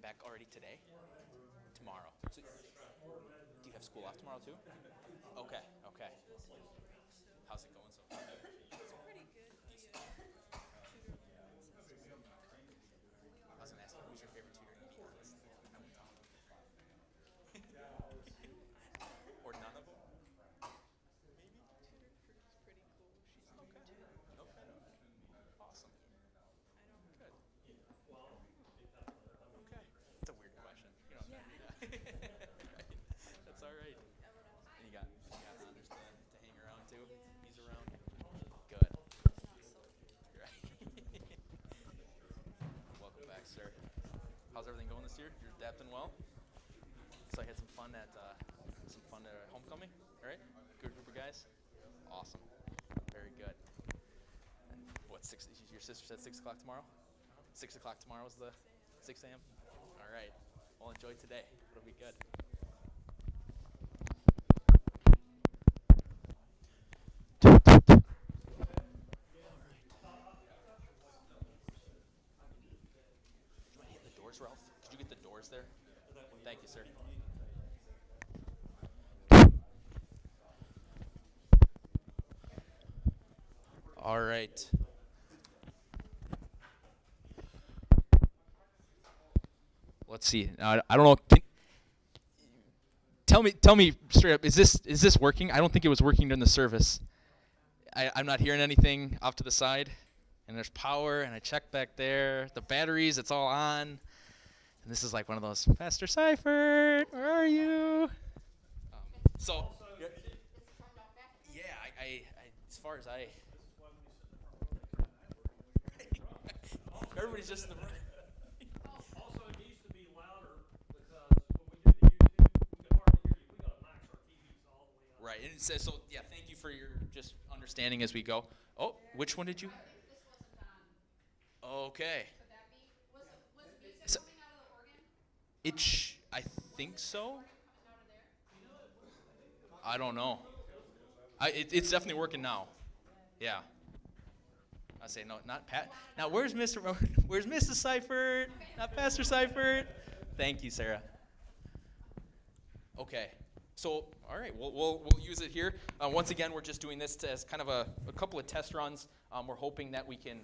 back already today? Tomorrow. So, do you have school off tomorrow too? Okay. How's it going so far? It's pretty good. The tutor I was gonna ask you, who's your favorite tutor in English? Or none of them? Maybe? tutor's pretty cool. She's new Okay. too. Okay. Awesome. I don't. Good. Okay. It's a weird question. You know. Yeah. Right. That's all right. And you got Anders to hang around too? Yeah. He's around? Good. Not so. Right. Welcome back, sir. How's everything going this year? You're adapting well? So I had some fun at homecoming, right? Good group of guys? Awesome. Very good. And what, your sister said 6 o'clock tomorrow? 6 o'clock tomorrow is the 6 a.m.? All right. Well, enjoy today. It'll be good. Do you want to hit the doors, Ralph? Did you get the doors there? Thank you, sir. All right. Let's see. I don't know. Tell me straight up. Is this working? I don't think it was working during the service. I'm not hearing anything off to the side. And there's power, and I check back there. The batteries, it's all on. And this is like one of those, Pastor Seifert, where are you? So, yeah, I as far as everybody's just in the room. Also, it needs to be louder because when we did the YouTube, we could hardly hear you. We got to max our TVs all the way up. Right, and it says, so yeah, thank you for your just understanding as we go. Oh, which one did you? I think this wasn't on. Okay. Could that be? Was music So- coming out of the organ? I think so. Coming out of there? I don't know. It's definitely working now. Yeah. I say no, not Pat. Now where's Mrs. Seifert? Not Pastor Seifert. Thank you, Sarah. Okay. So all right, we'll use it here. Once again, we're just doing this as kind of a couple of test runs. We're hoping that we can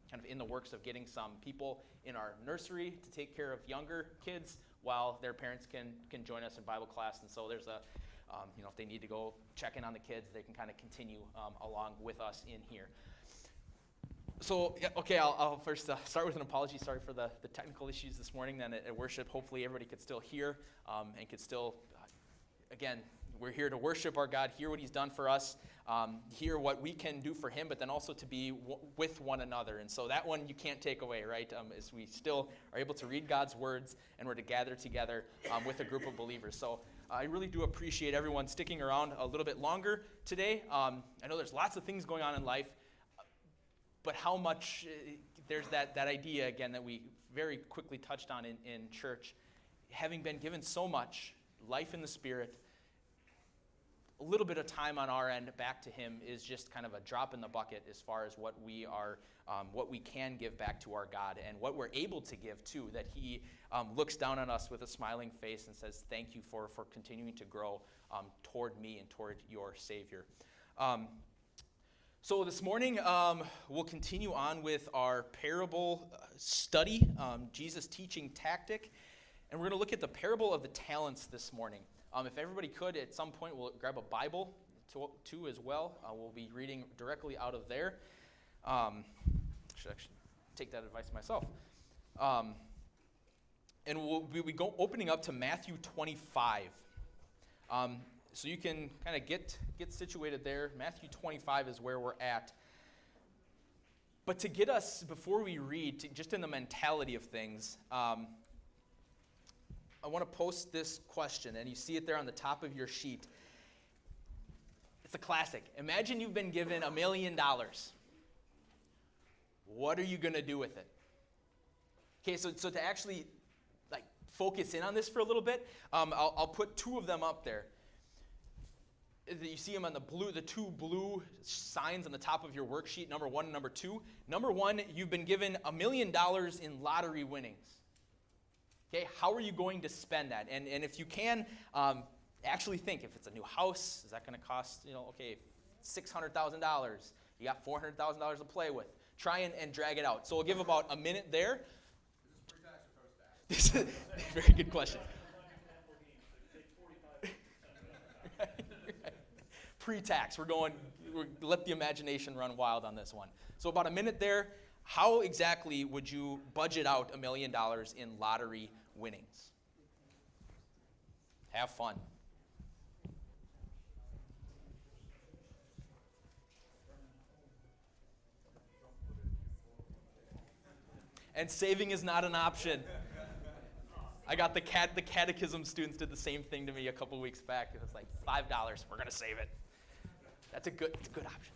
kind of in the works of getting some people in our nursery to take care of younger kids while their parents can join us in Bible class. And so there's a if they need to go check in on the kids, they can kind of continue along with us in here. So, yeah, okay, I'll first start with an apology. Sorry for the technical issues this morning. Then at worship, hopefully everybody could still hear and could still, again, we're here to worship our God, hear what he's done for us, hear what we can do for him, but then also to be with one another. And so that one you can't take away, right? As we still are able to read God's words and we're to gather together with a group of believers. So I really do appreciate everyone sticking around a little bit longer today. I know there's lots of things going on in life, but how much there's that idea, again, that we very quickly touched on in church. Having been given so much life in the Spirit, a little bit of time on our end back to him is just kind of a drop in the bucket as far as what we can give back to our God and what we're able to give too, that he looks down on us with a smiling face and says, thank you for continuing to grow toward me and toward your Savior. So this morning, we'll continue on with our parable study, Jesus' teaching tactic, and we're going to look at the parable of the talents this morning. If everybody could, at some point, we'll grab a Bible too as well. We'll be reading directly out of there. Should actually take that advice myself. And we'll be opening up to Matthew 25. So you can kind of get situated there. Matthew 25 is where we're at. But to get us, before we read, just in the mentality of things, I want to post this question, and you see it there on the top of your sheet. It's a classic. Imagine you've been given $1 million. What are you going to do with it? Okay, so to actually focus in on this for a little bit, I'll put two of them up there. You see them on the two blue signs on the top of your worksheet, number 1 and number 2. Number 1, you've been given $1 million in lottery winnings. Okay, how are you going to spend that? And if you can, actually think, if it's a new house, is that going to cost, okay, $600,000? You got $400,000 to play with. Try and drag it out. So we'll give about a minute there. This is very good question. Pre-tax, let the imagination run wild on this one. So about a minute there. How exactly would you budget out $1 million in lottery winnings? Have fun. And saving is not an option. I got the catechism students did the same thing to me a couple weeks back. It was like $5. We're gonna save it. It's a good option.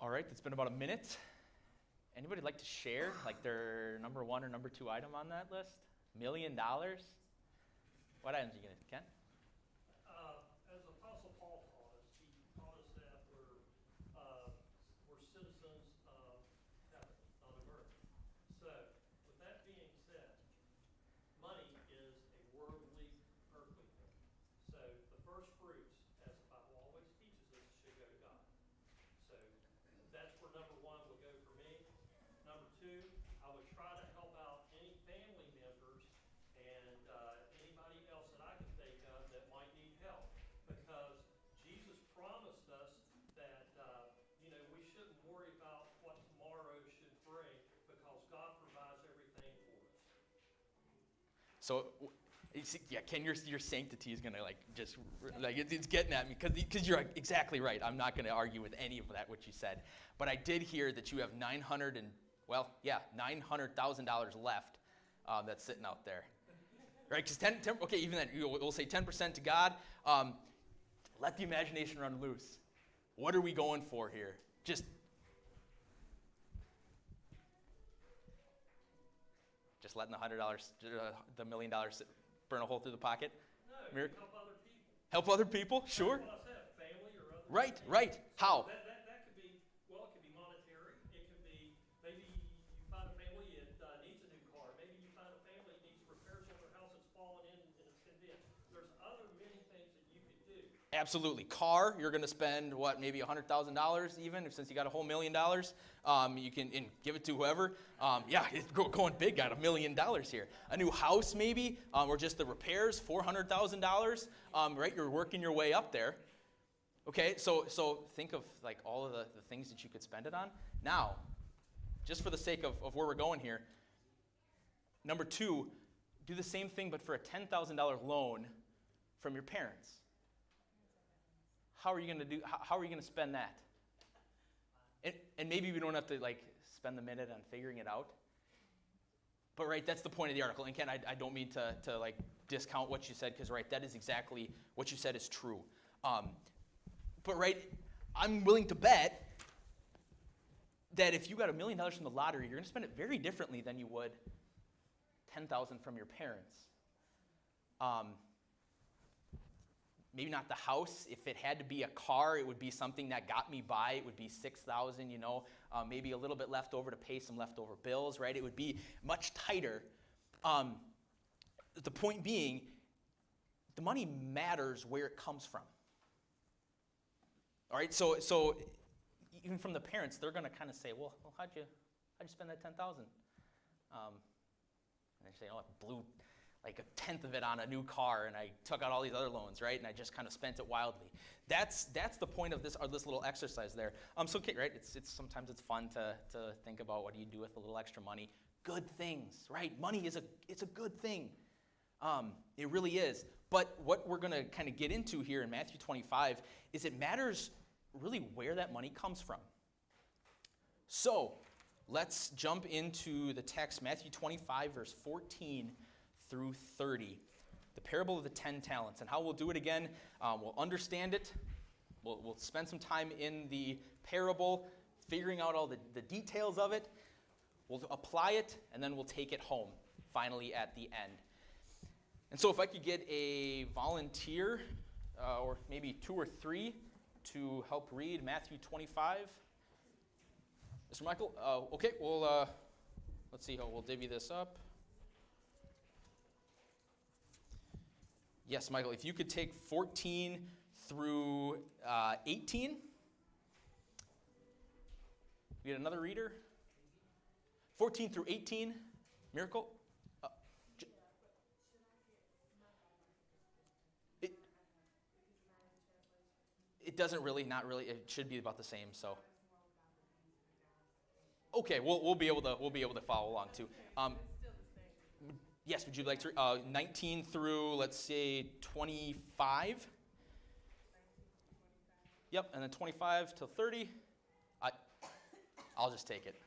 All right, it's been about a minute. Anybody like to share, like their number 1 or number 2 item on that list? $1 million? What items are you gonna, Ken? As Apostle Paul taught us, he taught us that we're citizens of heaven, not of earth. So, with that being said, money is a worldly, earthly thing. So, the first fruits, as the Bible always teaches us, should go to God. So, that's where number 1 would go for me. Number 2, I would try to help out any family members and anybody else that I can think of that might need help. Because Jesus promised us that, we shouldn't worry about what tomorrow should bring because God provides everything for us. So, you see, yeah, Ken, your sanctity is gonna it's getting at me because you're exactly right. I'm not gonna argue with any of that what you said, but I did hear that you have $900,000 left that's sitting out there, right? Because 10, okay, even then we'll say 10% to God. Let the imagination run loose. What are we going for here? Just letting the $100, the $1 million burn a hole through the pocket? No, Miracle? help other people. Help other people? Sure. That's what I said, family or other Right, people. right. How? That could be, well, it could be monetary. It could be, maybe you find a family that needs a new car. Maybe you find a family that needs repairs on their house that's fallen in and it's condemned. There's other many things that you could do. Absolutely. Car, you're going to spend, maybe $100,000 even, since you got a whole $1 million. You can give it to whoever. It's going big, got $1 million here. A new house maybe, or just the repairs, $400,000, right? You're working your way up there. Okay, so think of like all of the things that you could spend it on. Now, just for the sake of where we're going here, number 2, do the same thing but for a $10,000 loan from your parents. How are you going to do? How are you going to spend that? And maybe we don't have to spend the minute on figuring it out. But right, that's the point of the article. And Ken, I don't mean to discount what you said because right, that is exactly what you said is true. But right, I'm willing to bet that if you got $1 million from the lottery, you're going to spend it very differently than you would $10,000 from your parents. Maybe not the house. If it had to be a car, it would be something that got me by. It would be $6,000, maybe a little bit left over to pay some leftover bills, right? It would be much tighter. The point being, the money matters where it comes from. All right, so even from the parents, they're going to kind of say, well, how'd you spend that $10,000? And they say, I blew like a tenth of it on a new car, and I took out all these other loans, right? And I just kind of spent it wildly. That's the point of this little exercise there. So, okay, right? It's sometimes it's fun to think about what do you do with a little extra money. Good things, right? Money it's a good thing. It really is. But what we're going to kind of get into here in Matthew 25 is it matters really where that money comes from. So, let's jump into the text, Matthew 25, verse 14 through 30. The parable of the 10 talents. And how we'll do it again, we'll understand it. We'll spend some time in the parable, figuring out all the details of it. We'll apply it, and then we'll take it home, finally at the end. And so if I could get a volunteer, or maybe 2 or 3, to help read Matthew 25. Mr. Michael? Okay, well, let's see how we'll divvy this up. Yes, Michael, if you could take 14 through 18. We get another reader? 14 through 18. Miracle? It doesn't really, not really. It should be about the same, so. Okay, we'll be able to follow along too. Yes, would you like to 19 through, let's say, 25? Yep, and then 25 till 30. I'll just take it.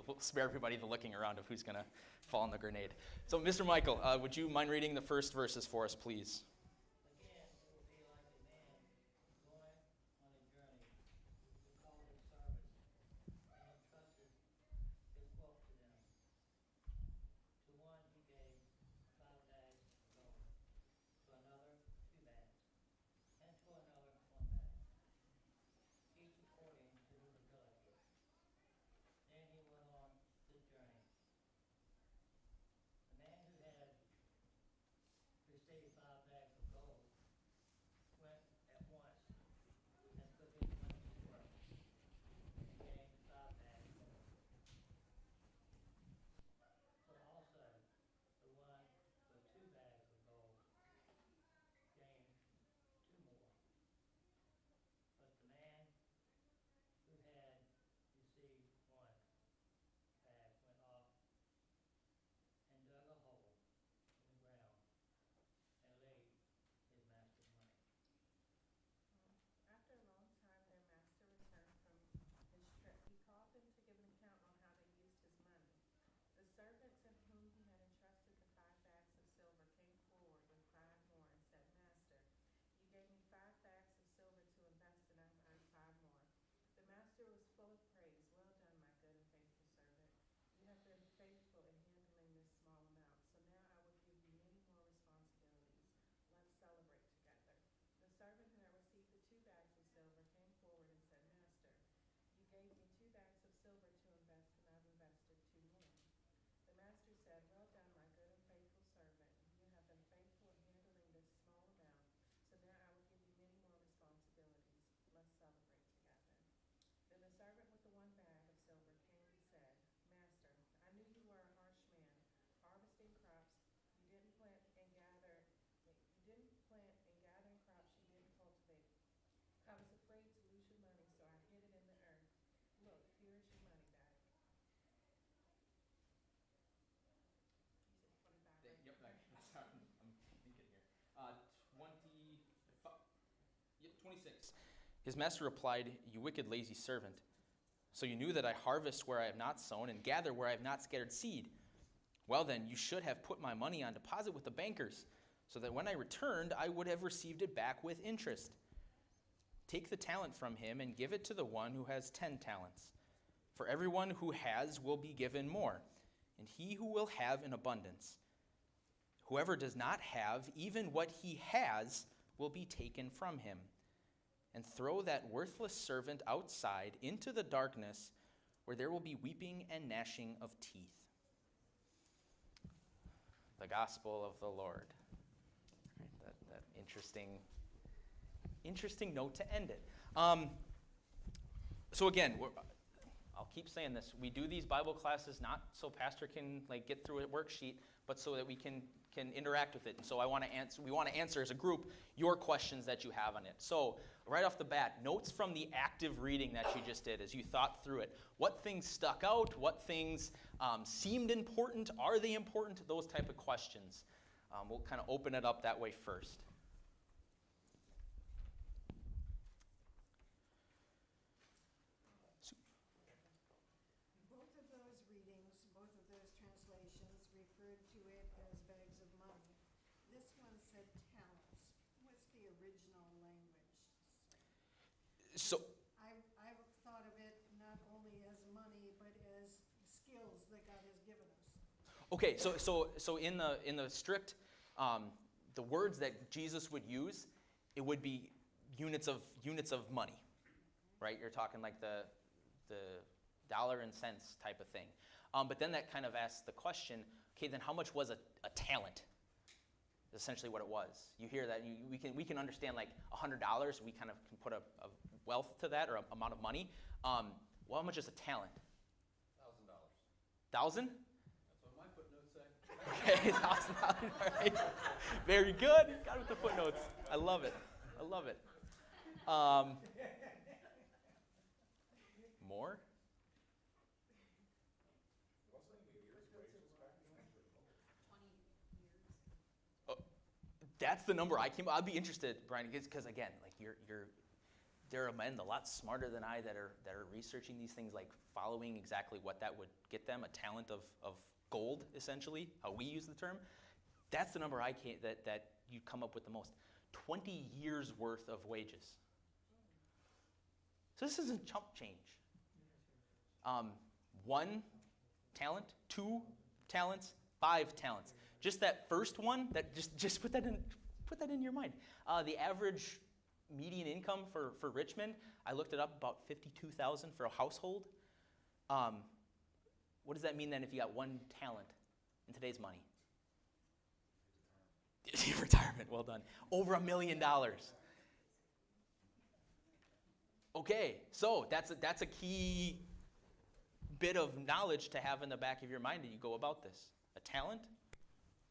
We'll spare everybody the looking around of who's going to fall on the grenade. So, Mr. Michael, would you mind reading the first verses for us, please? Again, it will be like a man going on a journey who called his servants and entrusted his wealth to them. To one he gave 5 bags of gold, to another 2 bags, and to another 1 bag, each according to his ability. Then he went on his journey. The man who had received 5 bags of gold went at once and put his money to work and gained 5 bags more. So also the one with 2 bags of gold gained 2 more. But the man who had received 1 bag went off and dug a hole in the ground and laid his master's money. After a long time, their master returned from his trip. He called them to give an account on how they used his money. The servants in whom he had entrusted the 5 bags of silver came forward with 5 more and said, Master, you gave me 5 bags of silver to invest, and I've earned 5 more. The master was full of praise. Well done, my good and faithful servant. You have been faithful in handling this small amount, so now I will give you many more responsibilities. Let's celebrate together. The servant who had received the 2 bags of silver came forward and said, Master, you gave me 2 bags of silver to invest, and I've invested 2 more. The master said, Well done, my good and faithful servant. You have been faithful in handling this small amount, so now I will give you many more responsibilities. Let's celebrate together. Then the servant with the 1 bag of silver came and said, Master, I knew you were a harsh man, harvesting crops you didn't plant and gathering crops you didn't cultivate. I was afraid to lose your money, so I hid it in the earth. Look, here is your money back. You said 25, right? Yep, I'm thinking here. 26. His master replied, You wicked, lazy servant. So you knew that I harvest where I have not sown and gather where I have not scattered seed. Well then, you should have put my money on deposit with the bankers, so that when I returned, I would have received it back with interest. Take the talent from him and give it to the one who has 10 talents. For everyone who has will be given more, and he who will have in abundance. Whoever does not have, even what he has, will be taken from him. And throw that worthless servant outside into the darkness, where there will be weeping and gnashing of teeth. The gospel of the Lord. That interesting note to end it. So again, I'll keep saying this. We do these Bible classes not so pastor can get through a worksheet, but so that we can interact with it. And so we want to answer as a group your questions that you have on it. So right off the bat, notes from the active reading that you just did as you thought through it. What things stuck out? What things seemed important? Are they important? Those type of questions. We'll kind of open it up that way first. So, I've thought of it not only as money, but as skills that God has given us. okay, so in the strict, the words that Jesus would use, it would be units of money, right? You're talking like the dollar and cents type of thing. But then that kind of asks the question, okay, then how much was a talent? Essentially what it was. You hear that, we can understand like $100, we kind of can put a wealth to that, or a amount of money. Well, how much is a talent? $1,000. $1,000? That's what my footnotes say. Okay, $1,000, all right. Very good, got it with the footnotes. I love it, I love it. More? That's the number I'd be interested, Brian, because again, like there are men a lot smarter than I that are researching these things, like following exactly what that would get them, a talent of gold, essentially, how we use the term. That's the number that you come up with the most. 20 years worth of wages. So this isn't chump change. 1 talent, 2 talents, 5 talents. Just that first one, that just put that in your mind. The average median income for Richmond, I looked it up, about $52,000 for a household. What does that mean then if you got 1 talent in today's money? Retirement, well done. Over $1 million. Okay, so that's a key bit of knowledge to have in the back of your mind as you go about this. A talent, you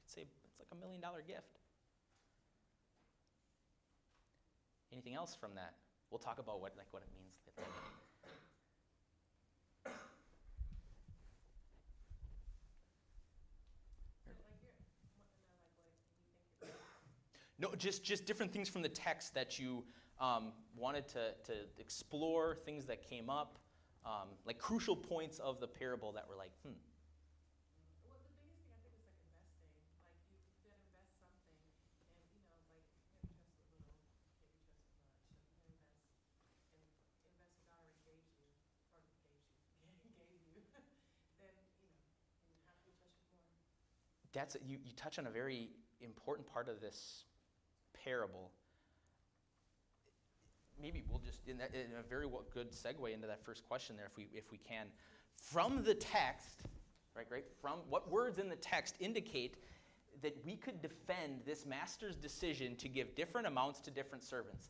could say it's like $1 million gift. Anything else from that? We'll talk about what it means. No, just different things from the text that you wanted to explore, things that came up, like crucial points of the parable that were like, Well, the biggest thing I think is like investing. Like you then invest something, and you know, like you trust a little, maybe trust much, and invest what God already gave you, then and how can you trust you more? you touch on a very important part of this parable. Maybe we'll just, in a very good segue into that first question there, if we can. From the text, right, from what words in the text indicate that we could defend this master's decision to give different amounts to different servants.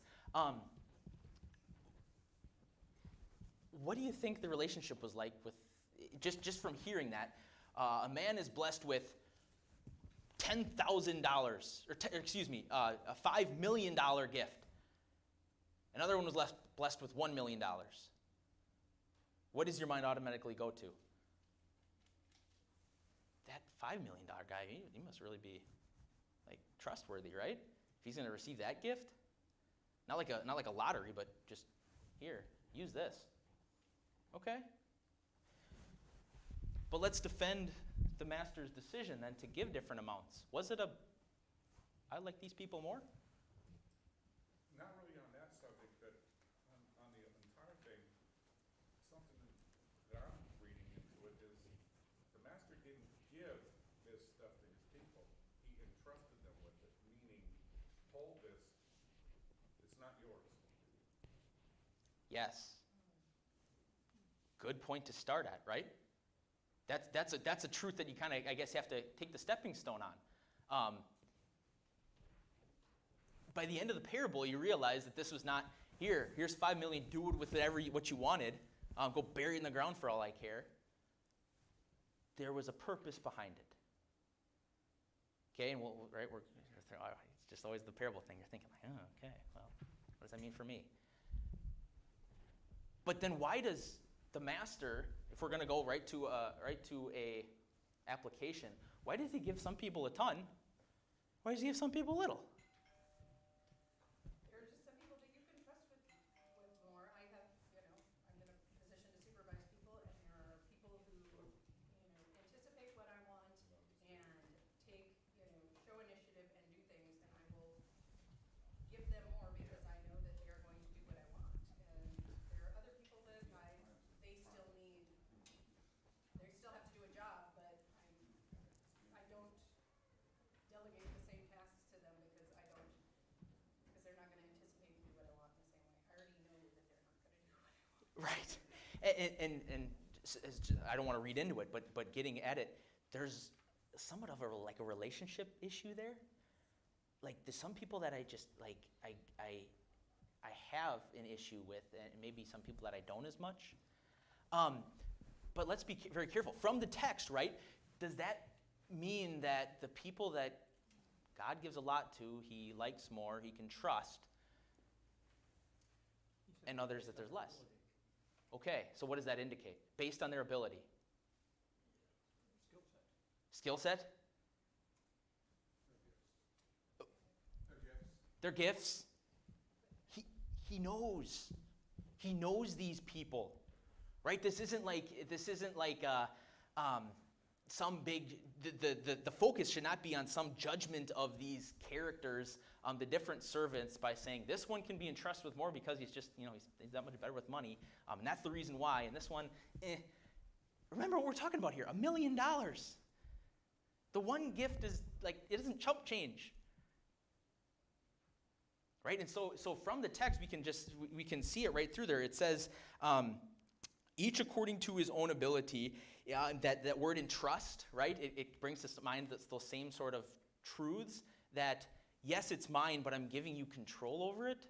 What do you think the relationship was like with, just from hearing that, a man is blessed with $10,000, a $5 million gift. Another one was blessed with $1 million. What does your mind automatically go to? That $5 million guy, he must really be like trustworthy, right? If he's going to receive that gift, not like a lottery, but just here, use this. Okay. But let's defend the master's decision then to give different amounts. Was it I like these people more? Not really on that subject, but on the entire thing, something that I'm reading into it is the master didn't give this stuff to his people. He entrusted them with it, meaning, hold this, it's not yours. Yes. Good point to start at, right? That's a truth that you kind of, I guess, have to take the stepping stone on. By the end of the parable, you realize that this was not, here's $5 million, do it with what you wanted, go bury it in the ground for all I care. There was a purpose behind it. Okay, and it's just always the parable thing. You're thinking, like, oh, okay, well, what does that mean for me? But then why does the master, if we're going to go right to a application, why does he give some people a ton? Why does he give some people little? There are just some people that you can trust with more. I'm in a position to supervise people, and there are people who, anticipate what I want and take, show initiative and do things, and I will give them more because I know that they are going to do what I want. And Right. I don't want to read into it, but getting at it, there's somewhat of a relationship issue there. Like there's some people that I just like I have an issue with, and maybe some people that I don't as much. But let's be very careful. From the text, right, does that mean that the people that God gives a lot to, he likes more, he can trust, and others that there's less? Okay, so what does that indicate? Based on their ability. Skill set. Skill set? Their gifts. Their gifts. He knows. He knows these people, right? This isn't like some big. The focus should not be on some judgment of these characters, the different servants, by saying this one can be entrusted with more because he's just he's that much better with money, and that's the reason why. And this one, remember what we're talking about here: $1 million. The one gift is like it isn't chump change. Right, and so from the text we can see it right through there. It says, each according to his own ability. That word entrust, right? It brings to mind those same sort of truths that yes, it's mine, but I'm giving you control over it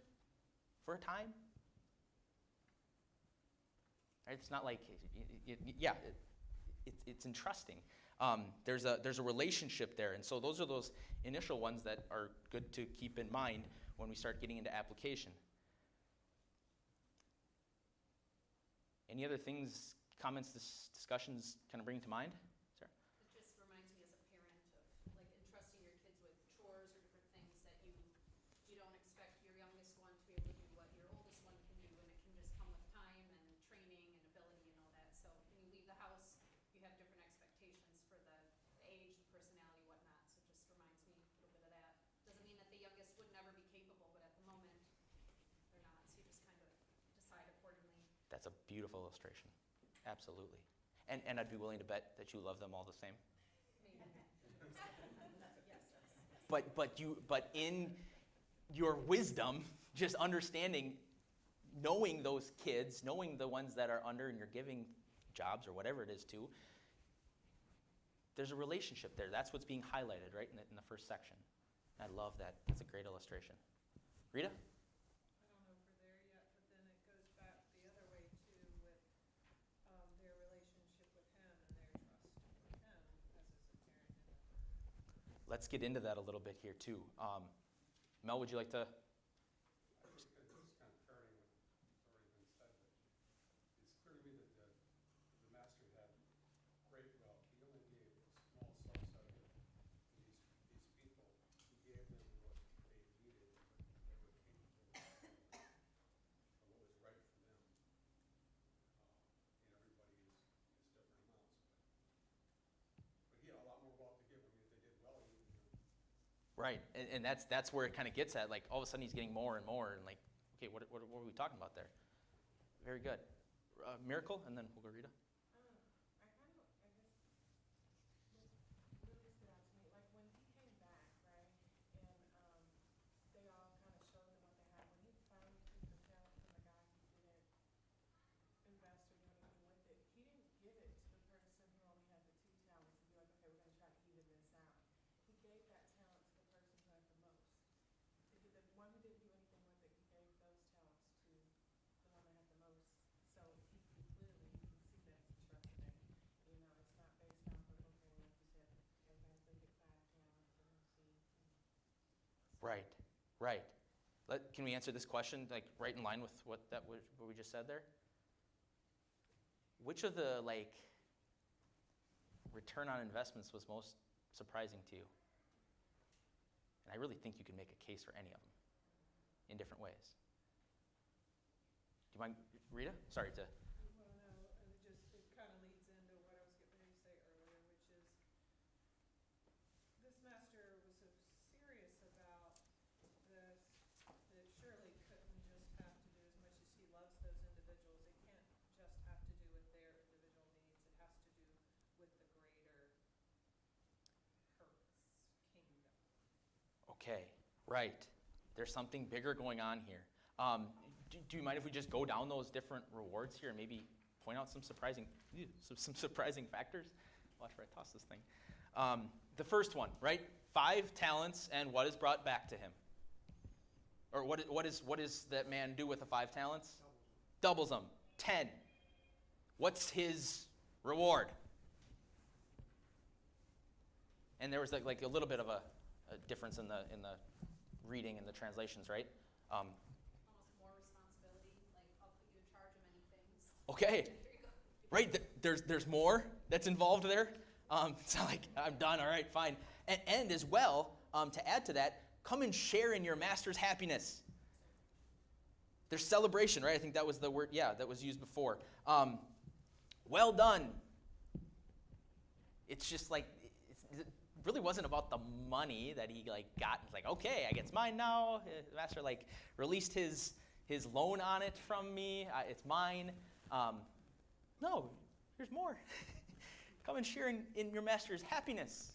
for a time. Right? It's not like it's entrusting. There's a relationship there, and so those are those initial ones that are good to keep in mind when we start getting into application. Any other things, comments, discussions kind of bring to mind? Sarah? It just reminds me as a parent of like entrusting your kids with chores or different things that you don't expect your youngest one to be able to do what your oldest one can do, and it can just come with time and training and ability and all that. So when you leave the house, you have different expectations for the age, the personality, whatnot. So it just reminds me a little bit of that. Doesn't mean that the youngest would never be capable, but at the moment they're not. So you just kind of decide accordingly. That's a beautiful illustration. Absolutely. And I'd be willing to bet that you love them all the same. Maybe. But in your wisdom, just understanding, knowing those kids, knowing the ones that are under and you're giving jobs or whatever it is to, there's a relationship there. That's what's being highlighted, right, in the first section. I love that. That's a great illustration. Rita? I don't know if we're there yet, but then it goes back the other way too with their relationship with him and their trust with him as his apparent and Let's get into that a little bit here, too. Mel, would you like to? Just kind of parroting what's already been said, but it's clear to me that the master had great wealth. He only gave a small subset of it to these people. He gave them what they needed, what they were capable of, and what was right for them. And everybody is different amounts. But he had a lot more wealth to give. I mean, if they did well, he would. Right, and that's where it kind of gets at. Like, all of a sudden he's getting more and more, and like, okay, what are we talking about there? Very good. Miracle, and then we'll go Rita. I kind of, I guess, what really stood out to me, like when he came back, right, and they all kind of showed him what they had. When he finally took the talent from the guy who didn't invest or do anything with it, he didn't give it to the person who only had the 2 talents and be like, okay, we're going to try to even this out. He gave that talent to the person who had the most. The one who didn't do anything with it, he gave those talents to the one that had the most. So he clearly, you can see that he's trusting. It's not based off of, okay, like you said, everybody's gonna get 5 talents and we'll see. Right. Can we answer this question, like, right in line with what we just said there? Which of the, like, return on investments was most surprising to you? And I really think you can make a case for any of them in different ways. Do you mind, Rita? Sorry to. Well, no, it kind of leads into what I was getting ready to say earlier, which is this master was so serious about this that surely couldn't just have to do, as much as he loves those individuals, it can't just have to do with their individual needs. It has to do with the greater purpose, kingdom. Okay, right. There's something bigger going on here. do you mind if we just go down those different rewards here and maybe point out some surprising factors? Watch where I toss this thing. The first one, right? 5 talents, and what is brought back to him? Or what does that man do with the 5 talents? Doubles them. 10. What's his reward? And there was like a little bit of a difference in the reading and the translations, right? Almost more responsibility, like I'll put you in charge of many things. Okay, There you go. right. There's more that's involved there. It's not like I'm done. All right, fine. And as well, to add to that, come and share in your master's happiness. There's celebration, right? I think that was the word. Yeah, that was used before. Well done. It's just like it really wasn't about the money that he got. It's like, okay, I guess mine now. The master released his loan on it from me. It's mine. No, there's more. Come and share in your master's happiness.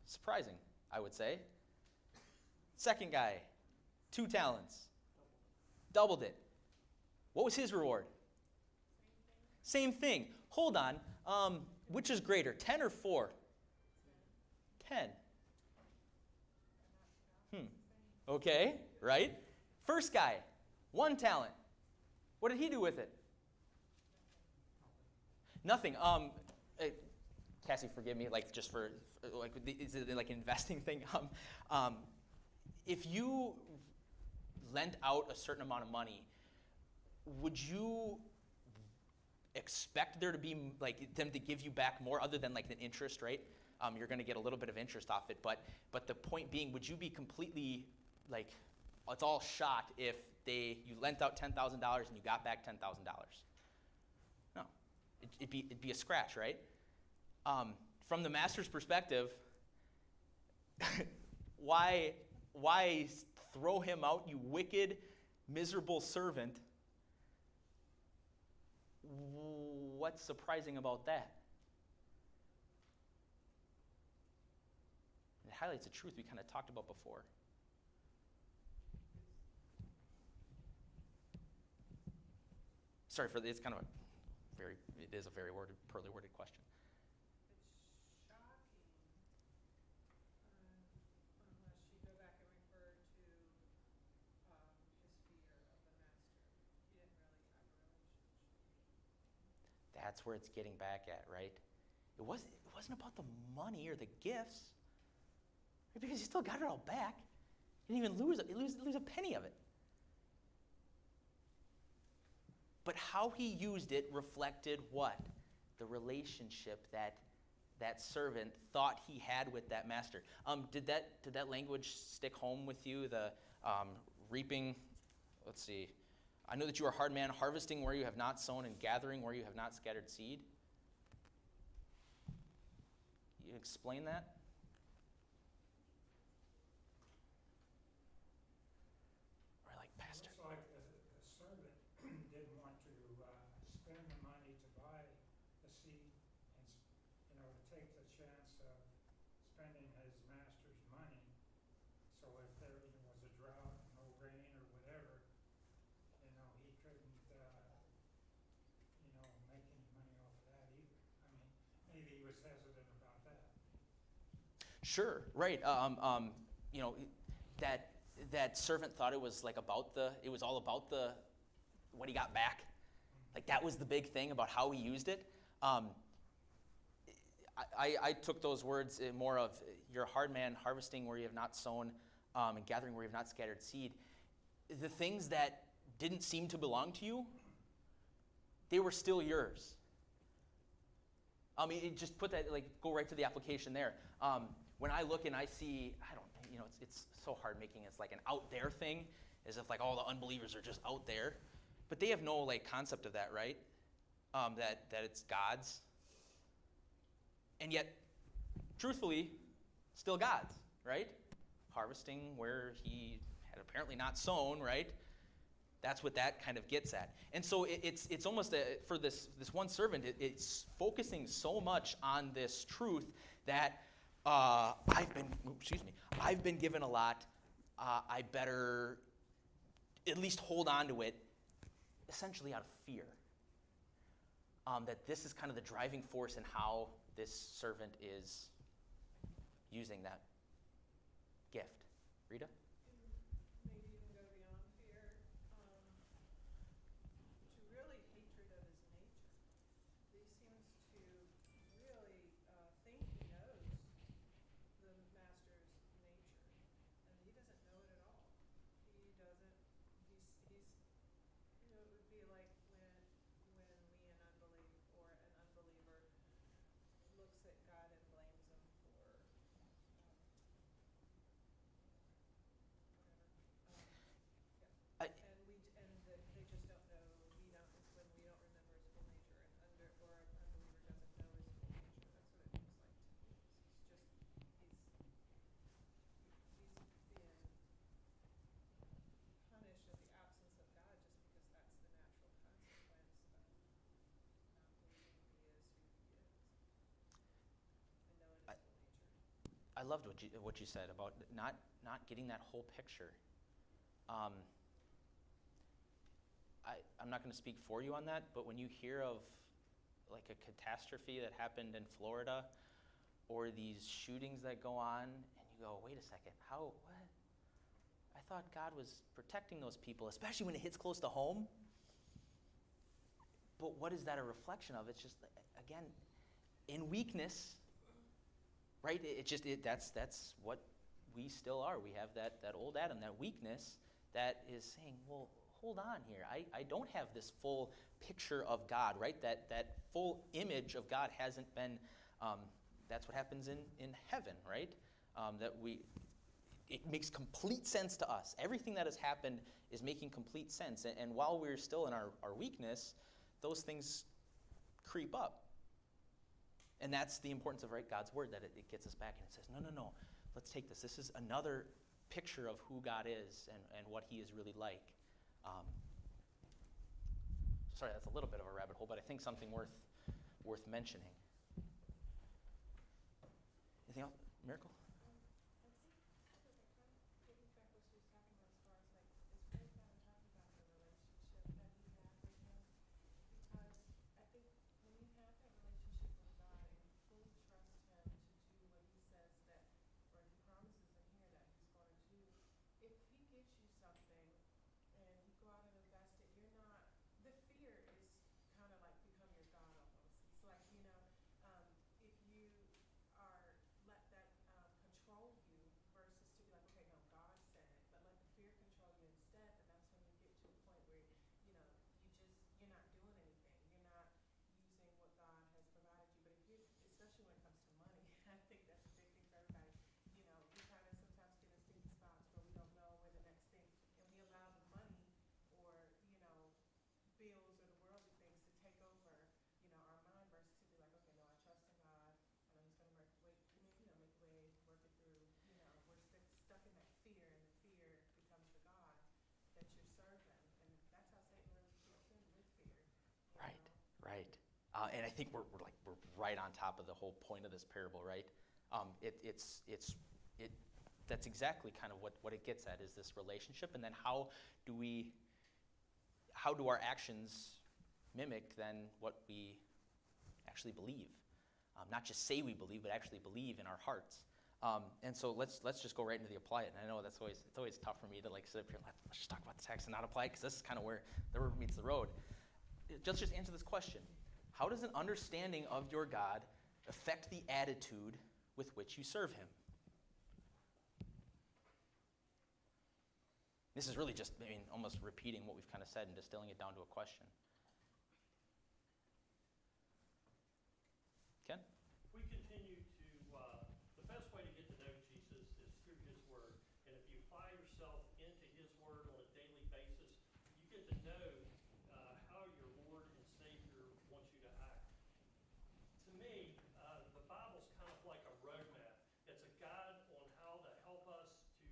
Surprising, I would say. Second guy, 2 talents. Doubled it. What was his reward? Same thing. Hold on. Which is greater, 10 or 4? 10. Okay, right? First guy, 1 talent. What did he do with it? Nothing. Cassie, forgive me, just for is it like an investing thing? If you lent out a certain amount of money, would you expect there to be them to give you back more other than an interest rate? You're going to get a little bit of interest off it, but the point being, would you be completely it's all shot if you lent out $10,000 and you got back $10,000? No, it'd be a scratch, right? From the master's perspective, why throw him out, you wicked, miserable servant? What's surprising about that? It highlights a truth we kind of talked about before. Sorry for it's kind of it is a very poorly worded question. It's shocking, unless you go back and refer to his fear of the master. He didn't really have a relationship. That's where it's getting back at, right? It wasn't about the money or the gifts, right? Because he still got it all back. He didn't even lose a penny of it. But how he used it reflected what? The relationship that servant thought he had with that master. Did that language stick home with you? The reaping, let's see. I know that you are a hard man, harvesting where you have not sown and gathering where you have not scattered seed. You explain that? Or Pastor. Looks like the servant didn't want to spend the money to buy the seed and, to take the chance of spending his master's money. So if there was a drought, no rain or whatever, he couldn't, make any money off of that either. I mean, maybe he was hesitant about that. Sure, right. That servant thought it was it was all about what he got back. That was the big thing about how he used it. I took those words more of, you're a hard man, harvesting where you have not sown, and gathering where you have not scattered seed. The things that didn't seem to belong to you, they were still yours. Just put that, go right to the application there. When I look and I see, it's so hard making it an out there thing, as if all the unbelievers are just out there. But they have no concept of that, right? That it's God's. And yet, truthfully, still God's, right? Harvesting where he had apparently not sown, right? That's what that kind of gets at. And so it's almost, for this one servant, it's focusing so much on this truth that I've been given a lot. I better at least hold on to it, essentially out of fear. That this is kind of the driving force in how this servant is using that gift. Rita? Maybe even go beyond fear, to really hatred of his nature. He seems to really think he knows the master's nature, and he doesn't know it at all. He doesn't, it would be like when we in unbelief or an unbeliever looks at God and blames him for whatever. I- And they just don't know, it's when we don't remember his full nature, and or an unbeliever doesn't know his full nature. That's what it looks like to me. He's being punished at the absence of God just because that's the natural consequence of not believing he is who he is and knowing his full nature. I loved what you said about not getting that whole picture. I'm not going to speak for you on that, but when you hear of like a catastrophe that happened in Florida or these shootings that go on, and you go, wait a second, what? I thought God was protecting those people, especially when it hits close to home. But what is that a reflection of? It's just, again, in weakness, right? That's what we still are. We have that old Adam, that weakness that is saying, well, hold on here. I don't have this full picture of God, right? That full image of God hasn't been, that's what happens in heaven, right? It makes complete sense to us. Everything that has happened is making complete sense. And while we're still in our weakness, those things creep up. And that's the importance of, right, God's word, that it gets us back and it says, no, let's take this. This is another picture of who God is and what he is really like. Sorry, that's a little bit of a rabbit hole, but I think something worth mentioning. Anything else? Miracle? I think that kind of piggyback what she was talking about as far as like, it's really kind of talking about the relationship that we have with him. Because I think when you have that relationship with God and you fully trust him to do what he says that, or he promises in here that he's going to do, if he gives you something and you go out and invest it, you're not, the fear is kind of like become your God almost. It's like, if you are, let that control you versus to be like, okay, no, God said it, but let the fear control you instead, then that's when you get to a point where, you're not doing anything. You're not using what God has provided you. But if you, especially when it comes to money, I think that's a big thing for everybody. We kind of sometimes get in sticky spots where we don't know where the next thing, and we allow the money or, bills or the worldly things to take over, our mind versus to be like, okay, no, I trust in God. I know he's going to make a way, work it through. We're stuck in that fear, and the fear becomes the God that you're serving. And that's how Satan really keeps in with fear. Right, right. And I think we're right on top of the whole point of this parable, right? That's exactly kind of what it gets at, is this relationship, and then how do our actions mimic then what we actually believe? Not just say we believe, but actually believe in our hearts. And so let's just go right into the apply it. And I know it's always tough for me to sit up here and let's just talk about the text and not apply it, because this is kind of where the rubber meets the road. Just answer this question. How does an understanding of your God affect the attitude with which you serve him? This is really just, almost repeating what we've kind of said and distilling it down to a question. Ken? We continue to, the best way to get to know Jesus is through his word. And if you apply yourself into his word on a daily basis, you get to know how your Lord and Savior wants you to act. To me, the Bible's kind of like a roadmap. It's a guide on how to help us to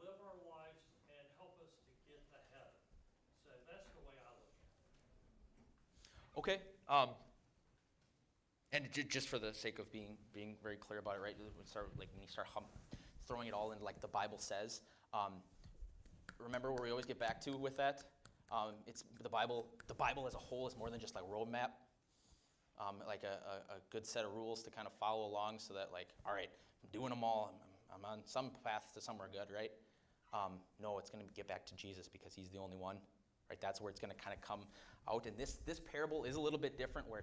live our lives and help us to get to heaven. So that's the way I look at it. Okay. And just for the sake of being very clear about it, right? When you start throwing it all in like the Bible says, remember where we always get back to with that? It's the Bible. The Bible as a whole is more than just like a roadmap, like a good set of rules to kind of follow along, so that like, all right, I'm doing them all. I'm on some path to somewhere good, right? No, it's going to get back to Jesus because he's the only one, right? That's where it's going to kind of come out. And this parable is a little bit different, where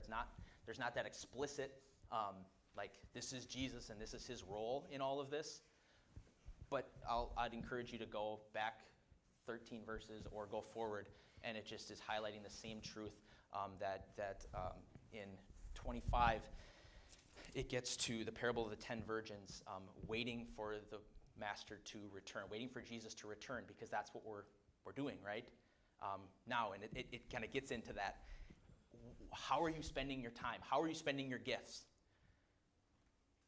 there's not that explicit, like this is Jesus and this is his role in all of this. But I'd encourage you to go back 13 verses or go forward, and it just is highlighting the same truth that in 25, it gets to the parable of the 10 virgins, waiting for the master to return, waiting for Jesus to return, because that's what we're doing, right? Now, and it kind of gets into that. How are you spending your time? How are you spending your gifts?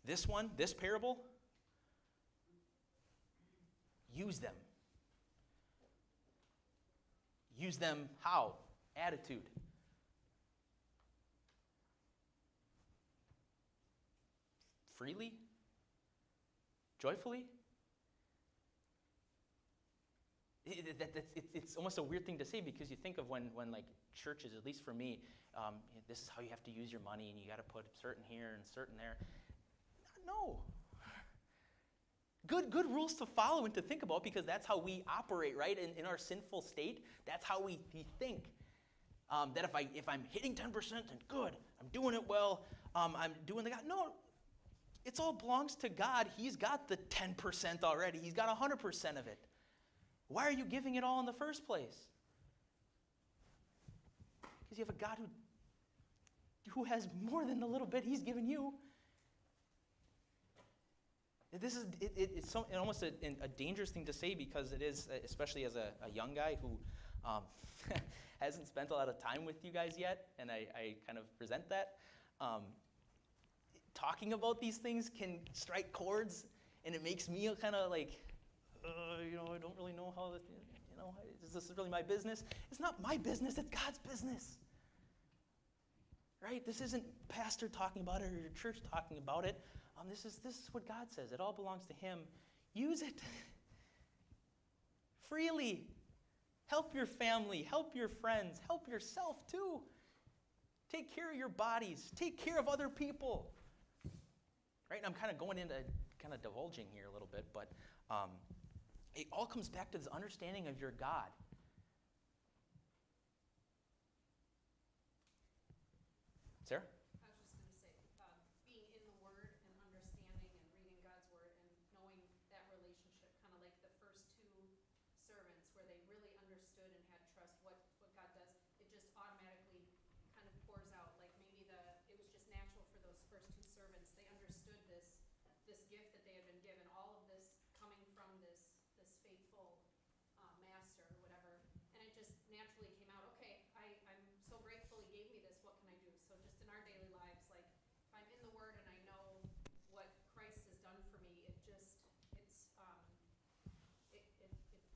This parable, use them. Use them how? Attitude. Freely? Joyfully? It's almost a weird thing to say, because you think of when like churches, at least for me, this is how you have to use your money, and you got to put certain here and certain there. No. Good rules to follow and to think about, because that's how we operate, right? In our sinful state, that's how we think. That if I'm hitting 10% and good, I'm doing it well, I'm doing the God. No, it all belongs to God. He's got the 10% already. He's got 100% of it. Why are you giving it all in the first place? Because you have a God who has more than the little bit he's given you. This is it's almost a dangerous thing to say, because it is, especially as a young guy who hasn't spent a lot of time with you guys yet, and I kind of resent that. Talking about these things can strike chords, and it makes me kind of like, I don't really know how, is this really my business? It's not my business, it's God's business. Right? This isn't pastor talking about it or your church talking about it. This is what God says. It all belongs to him. Use it freely. Help your family, help your friends, help yourself too. Take care of your bodies, take care of other people. Right? And I'm kind of going into kind of divulging here a little bit, but it all comes back to this understanding of your God. Sarah? I was just going to say, being in the Word and understanding and reading God's Word and knowing that relationship, kind of like the first two servants where they really understood and had trust what God does, it just automatically kind of pours out. Like maybe it was just natural for those first two servants. They understood this gift that they had been given, all of this coming from this faithful master or whatever, and it just naturally came out. Okay, I'm so grateful he gave me this. What can I do? So just in our daily lives, like if I'm in the Word and I know what Christ has done for me, it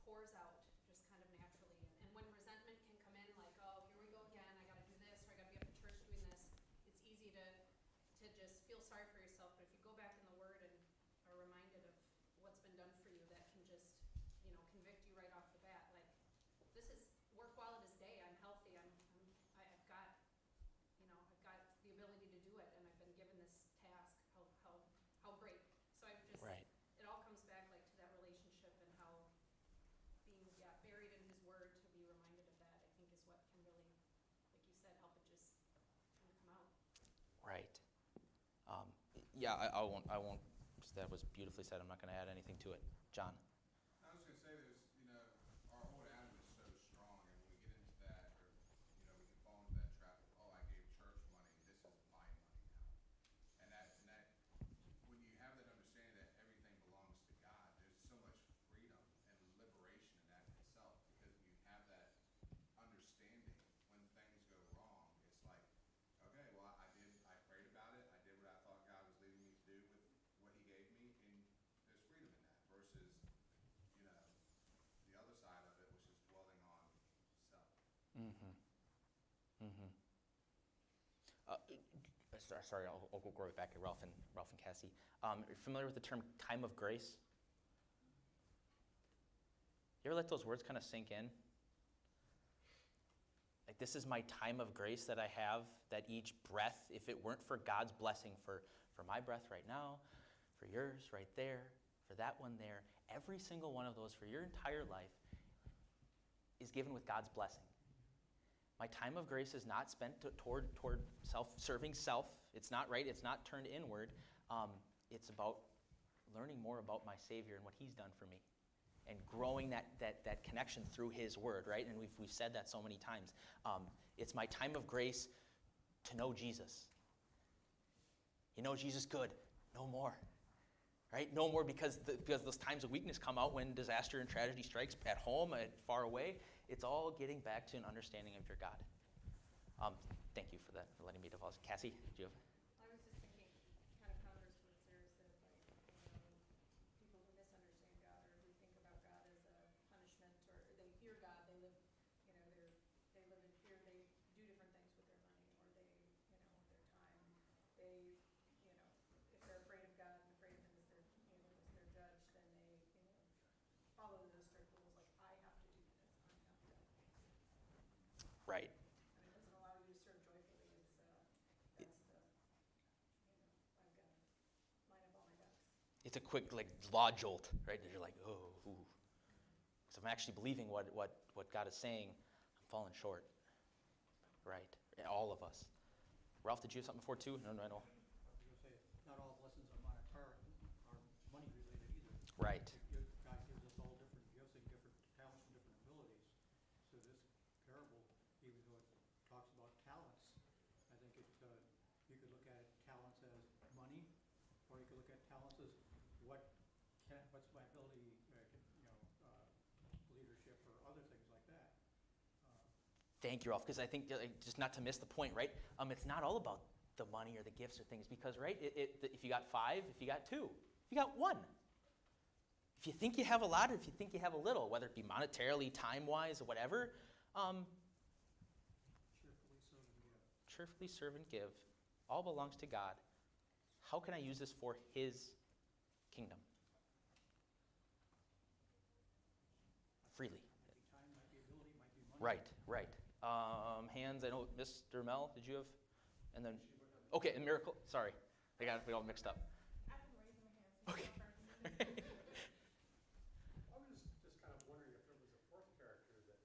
pours out just kind of naturally. And when resentment can come in, like, oh, here we go again, I got to do this, or I got to be up at church doing this, it's easy to just feel sorry for yourself. But if you go back in the Word and are reminded of what's been done for you, that can just, convict you right off the bat. Like, this is work while it is day. I'm healthy. I've got the ability to do it, and I've been given this task. How great. So I would just, Right. It all comes back like to that relationship, and how being buried in His Word, to be reminded of that, I think is what can really, like you said, help it just kind of come out. Right. Yeah, I won't. That was beautifully said. I'm not going to add anything to it. John? I was going to say there's, our old Adam is so strong, and when we get into that, or, we can fall into that trap of, oh, I gave church money, this is my money now. And that, when you have that understanding that everything belongs to God, there's so much freedom and liberation in that itself, because you have that understanding when things go wrong. It's like, okay, well, I prayed about it, I did what I thought God was leading me to do with what he gave me, and there's freedom in that, versus, the other side of it, which is dwelling on self. Mm-hmm. Mm-hmm. Sorry, I'll go right back to Ralph and Cassie. Are you familiar with the term time of grace? You ever let those words kind of sink in? Like, this is my time of grace that I have, that each breath, if it weren't for God's blessing, for my breath right now, for yours right there, for that one there, every single one of those for your entire life is given with God's blessing. My time of grace is not spent toward serving self. It's not right. It's not turned inward. It's about learning more about my Savior and what He's done for me, and growing that connection through His Word, right? And we've said that so many times. It's my time of grace to know Jesus. You know Jesus good. No more. Right? No more, because those times of weakness come out when disaster and tragedy strikes at home, far away. It's all getting back to an understanding of your God. Thank you for that, for letting me divulge. Cassie, do you have? I was just thinking, kind of converse to what Sarah said, like, people who misunderstand God, or who think about God as a punishment, or they fear God, they live, they live in fear, they do different things with their money, or they, with their time, they, if they're afraid of God and afraid of Him as their, as their judge, then they, follow those strict rules, like, I have to do this, I have to. Right. And it doesn't allow you to serve joyfully. It's that's the I've got to line up all my ducks. It's a quick law jolt, right? And you're like, oh, ooh. Because I'm actually believing what God is saying. I'm falling short, right? All of us. Ralph, did you have something before too? No. I was going to say, not all blessings are money related either. Right. God gives us all different gifts and different talents and different abilities. So this parable, even though it talks about talents, I think you could look at talents as money, or you could look at talents as what's my ability, leadership or other things like that. Thank you, Ralph, because I think, just not to miss the point, right? It's not all about the money or the gifts or things, because, right, if you got 5, if you got 2, if you got 1, if you think you have a lot or if you think you have a little, whether it be monetarily, time-wise, or whatever, cheerfully serve and give. All belongs to God. How can I use this for His kingdom? Freely. Might be time, might be ability, might be money. Right. Hands, I know, Mr. Mel, did you have? And then, okay, and Miracle, sorry. We all mixed up. I've been raising my hand since Okay. y'all started. I was just kind of wondering if there was a fourth character that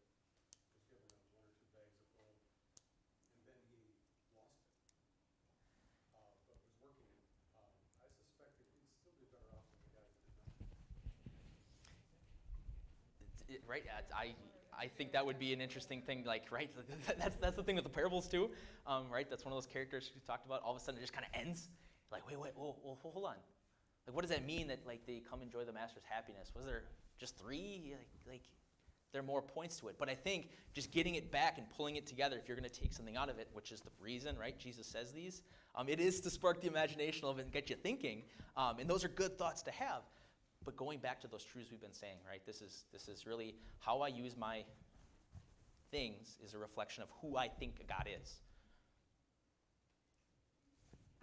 was given 1 or 2 bags of gold, and then he lost it, but was working it. I suspect that he'd still be better off than the guy that did not. Right, I think that would be an interesting thing, like, right, that's the thing with the parables too, right, that's one of those characters we talked about, all of a sudden it just kind of ends, like, wait, whoa, hold on, like, what does that mean that, like, they come enjoy the master's happiness? Was there just 3? Like, there are more points to it, but I think just getting it back and pulling it together, if you're going to take something out of it, which is the reason, right, Jesus says these, it is to spark the imagination of it and get you thinking, and those are good thoughts to have. But going back to those truths we've been saying, right? This is really how I use my things is a reflection of who I think God is.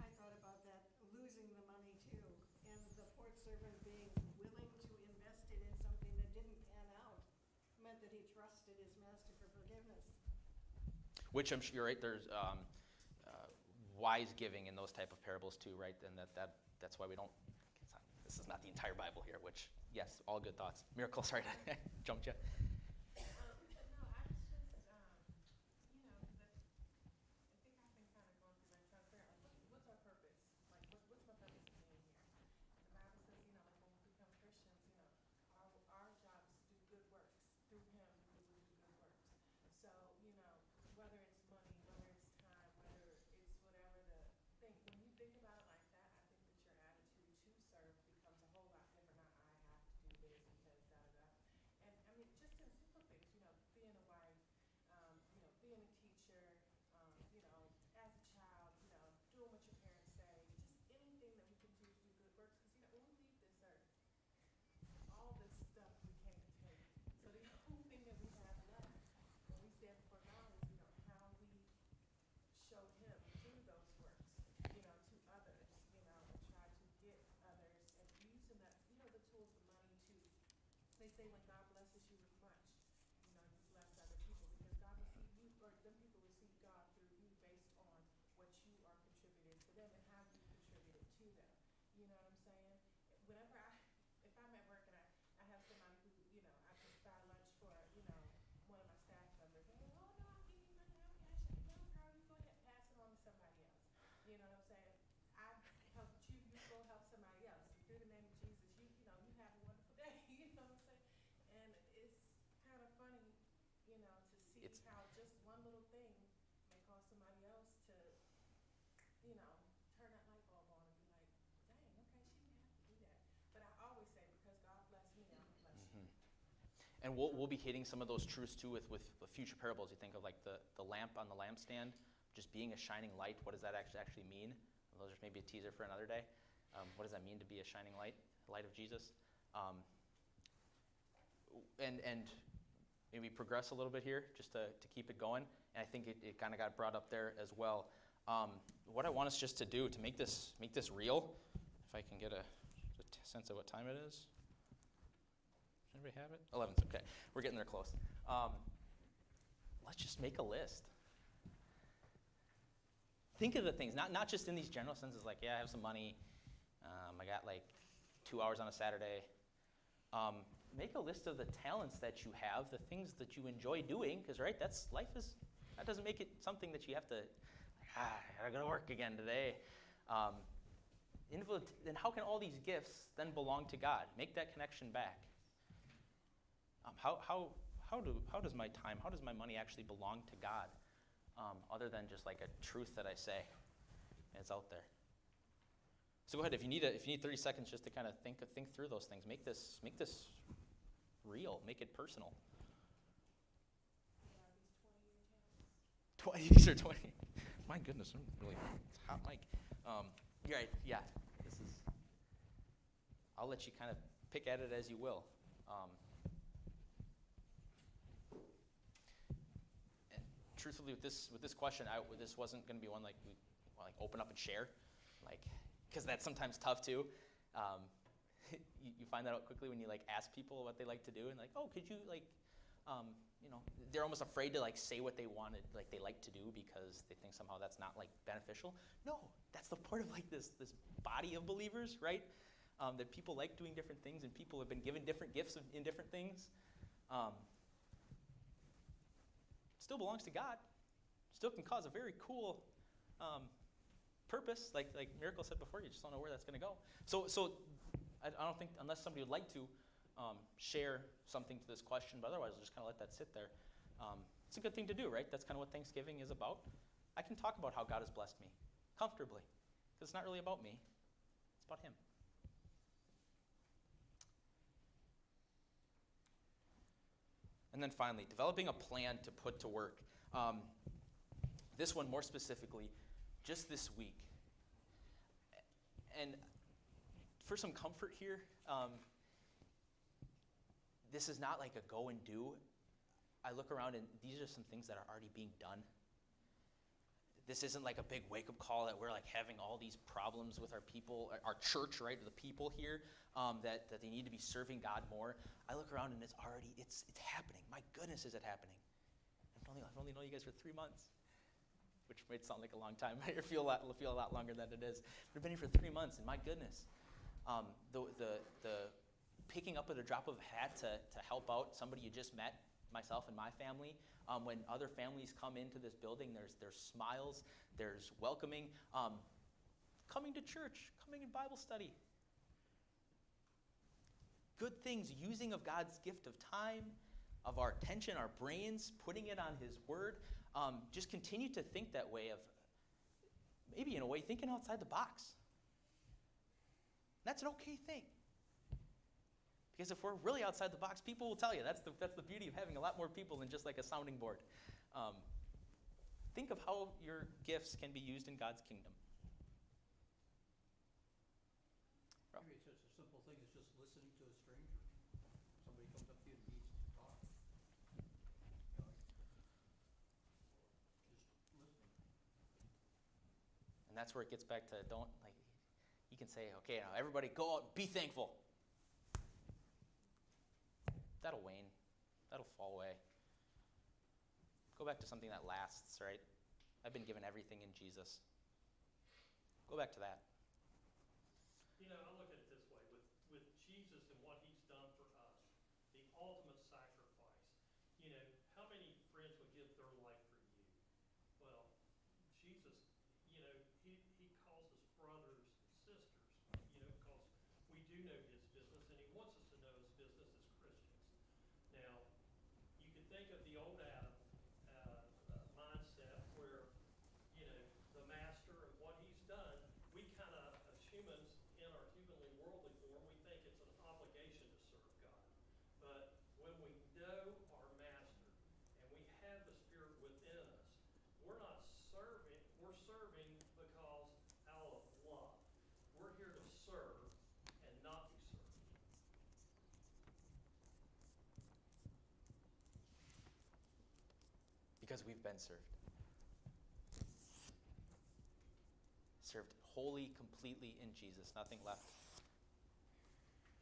I thought about that, losing the money too, and the fourth servant being willing to invest it in something that didn't pan out, meant that he trusted his master for forgiveness. Which I'm sure, right, there's wise giving in those type of parables too, right? And that's why we don't, this is not the entire Bible here, which, yes, all good thoughts. Miracle, sorry to jump you. But no, I was just, I think I've been kind of going through that, trying to figure out, like, what's our purpose? Like, what's my purpose of being here? The Bible says, like, when we become Christians, our job is to do good works through Him, because we do good works. So, whether it's money, whether it's time, whether it's whatever the thing, when you think about it like that, I think that your attitude to serve becomes a whole lot different. Not I have to do this because da-da-da. And I mean, just in simple things, being a wife, being a teacher, as a child, doing what your parents say, just anything that we can do to do good works. Because, when we leave this earth, all this stuff we can't take. So the only thing that we have left when we stand before God is, how we show Him through those works, to others, and try to get others, and using that, the tools of money to, they say when God blesses you with You know what I'm saying? Whenever if I'm at work and I have somebody who, I just buy lunch for, one of my staff members, and they're, oh, no, I'll give you money, I'll cash it. No, girl, you go ahead, pass it on to somebody else. You know what I'm saying? I helped you, you go help somebody else. And through the name of Jesus, you have a wonderful day. You know what I'm saying? And it's kind of funny, to see It's- how just one little thing may cause somebody else to, turn that light bulb on and be like, dang, okay, she didn't have to do that. But I always say, because God bless me, I'm gonna bless you. And we'll be hitting some of those truths too with the future parables. You think of like the lamp on the lampstand, just being a shining light. What does that actually mean? Those are maybe a teaser for another day. What does that mean to be a shining light, light of Jesus? And maybe progress a little bit here just to keep it going. And I think it kind of got brought up there as well. What I want us just to do to make this real, if I can get a sense of what time it is. Does anybody have it? 11's okay. We're getting there close. Let's just make a list. Think of the things, not just in these general senses like, yeah, I have some money. I got like 2 hours on a Saturday. Make a list of the talents that you have, the things that you enjoy doing, because right, that doesn't make it something that you have to, I gotta go to work again today. Then how can all these gifts then belong to God? Make that connection back. How does my time, how does my money actually belong to God, other than just like a truth that I say, and it's out there. So go ahead, if you need 30 seconds just to kind of think through those things, make this real, make it personal. Yeah, these 20-year talents. 20, these are 20. My goodness, I'm really hot mic. You're right, yeah. I'll let you kind of pick at it as you will. And truthfully, with this question, this wasn't going to be one like we open up and share, because that's sometimes tough too. You find that out quickly when you ask people what they like to do, and oh, could you they're almost afraid to say what they wanted, they like to do, because they think somehow that's not beneficial. No, that's the part of this body of believers, right? That people like doing different things, and people have been given different gifts in different things. Still belongs to God. Still can cause a very cool purpose, like Miracle said before. You just don't know where that's going to go. So I don't think, unless somebody would like to share something to this question, but otherwise I'll just kind of let that sit there. It's a good thing to do, right? That's kind of what Thanksgiving is about. I can talk about how God has blessed me comfortably, because it's not really about me. It's about Him. And then finally, developing a plan to put to work. This one more specifically, just this week. And for some comfort here, this is not like a go and do. I look around and these are some things that are already being done. This isn't like a big wake-up call that we're having all these problems with our people, our church, right? The people here, that they need to be serving God more. I look around and it's happening. My goodness, is it happening? I've only known you guys for 3 months, which might sound like a long time. I feel a lot longer than it is. We've been here for 3 months, and my goodness, the picking up at a drop of a hat to help out somebody you just met, myself and my family. When other families come into this building, there's smiles, there's welcoming, coming to church, coming in Bible study. Good things, using of God's gift of time, of our attention, our brains, putting it on His Word. Just continue to think that way of, maybe in a way, thinking outside the box. That's an okay thing. Because if we're really outside the box, people will tell you. That's the beauty of having a lot more people than just like a sounding board. Think of how your gifts can be used in God's kingdom. Maybe it's just a simple thing as just listening to a stranger. Somebody comes up to you and needs to talk. Just listening. And that's where it gets back to you can say, okay, now everybody go out and be thankful. That'll wane. That'll fall away. Go back to something that lasts, right? I've been given everything in Jesus. Go back to that. you know, I look at it this way, with Jesus and what he's done for us, the ultimate sacrifice. You know, how many friends would give their life for you? Well, Jesus, you know, he calls us brothers and sisters, you know, because we do know his business, and he wants us to know his business as Christians. Now, you can think of the old Adam mindset where, you know, the master and what he's done, we kind of, as humans, in our humanly worldly form, we think it's an obligation to serve God. But when we know our master and we have the Spirit within us, we're not serving, we're serving because out of love. We're here to serve and not be served. Because we've been served. Served wholly, completely in Jesus. Nothing left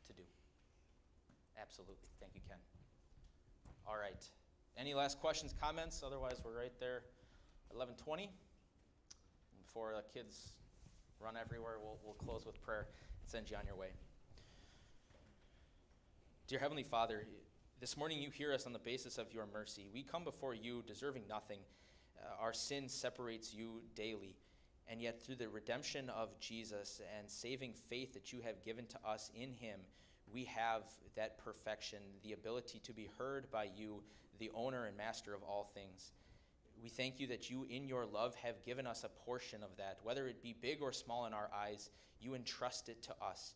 to do. Absolutely. Thank you, Ken. All right. Any last questions, comments? Otherwise, we're right there at 11:20. Before the kids run everywhere, we'll close with prayer and send you on your way. Dear Heavenly Father, this morning you hear us on the basis of your mercy. We come before you deserving nothing. Our sin separates you daily. And yet through the redemption of Jesus and saving faith that you have given to us in him, we have that perfection, the ability to be heard by you, the owner and master of all things. We thank you that you, in your love, have given us a portion of that. Whether it be big or small in our eyes, you entrust it to us.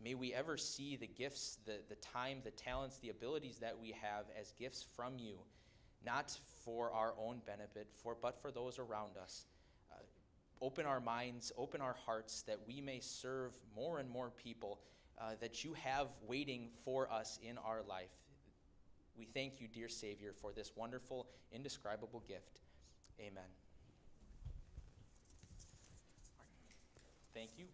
May we ever see the gifts, the time, the talents, the abilities that we have as gifts from you, not for our own benefit, but for those around us. Open our minds, open our hearts, that we may serve more and more people that you have waiting for us in our life. We thank you, dear Savior, for this wonderful, indescribable gift. Amen. Thank you.